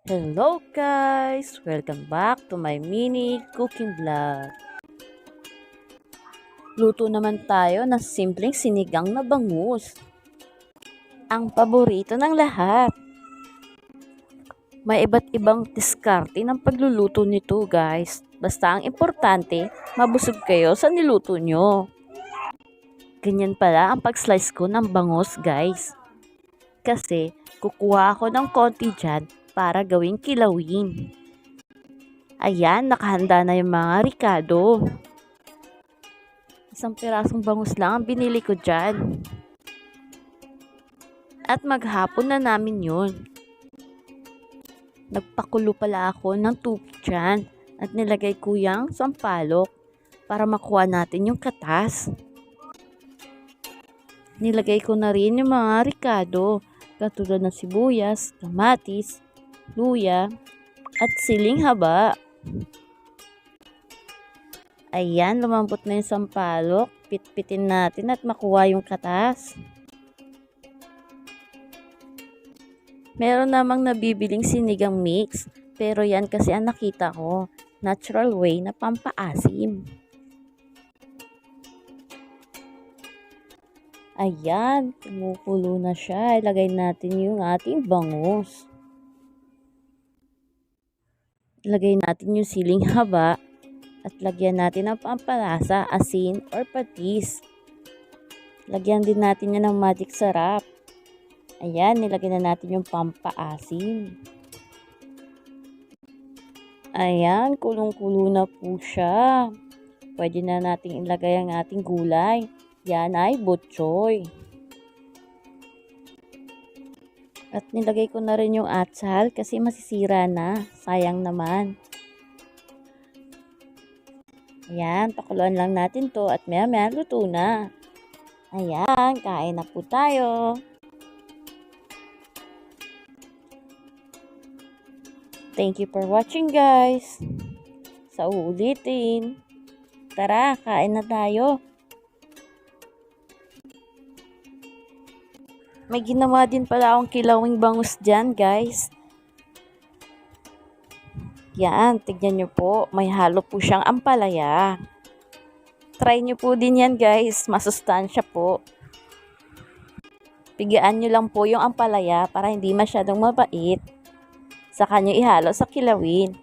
Hello guys! Welcome back to my mini cooking vlog. Luto naman tayo ng simpleng sinigang na bangus. Ang paborito ng lahat. May iba't ibang diskarte ng pagluluto nito guys. Basta ang importante, mabusog kayo sa niluto nyo. Ganyan pala ang pag-slice ko ng bangus guys. Kasi kukuha ako ng konti dyan para gawing kilawin. Ayan, nakahanda na yung mga ricado. Isang pirasong bangus lang ang binili ko dyan. At maghapon na namin yun. Nagpakulo pala ako ng tubig dyan at nilagay ko yung sampalok para makuha natin yung katas. Nilagay ko na rin yung mga ricado katulad ng sibuyas, kamatis, luya, at siling haba. Ayan, lumambot na yung sampalok. Pitpitin natin at makuha yung katas. Meron namang nabibiling sinigang mix. Pero yan kasi ang nakita ko. Natural way na pampaasim. Ayan, kumukulo na siya. Ilagay natin yung ating bangus. Ilagay natin yung siling haba. At lagyan natin ng pampalasa, asin, or patis. Lagyan din natin yan ng magic sarap. Ayan, nilagyan na natin yung pampaasim. Ayan, kulong-kulo na po siya. Pwede na natin ilagay ang ating gulay. Yan ay butchoy. At nilagay ko na rin yung atsal kasi masisira na. Sayang naman. Ayan, pakuluan lang natin to at maya-maya luto na. Ayan, kain na po tayo. Thank you for watching guys. Sa uulitin. Tara, kain na tayo. May ginawa din pala akong kilawing bangus dyan guys. Yan, tignan nyo po. May halo po siyang ampalaya. Try nyo po din yan guys. Masustansya po. Pigaan nyo lang po yung ampalaya para hindi masyadong mabait. Saka nyo ihalo sa kilawin.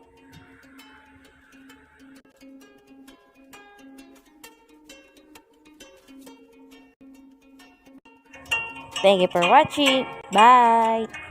Thank you for watching. Bye!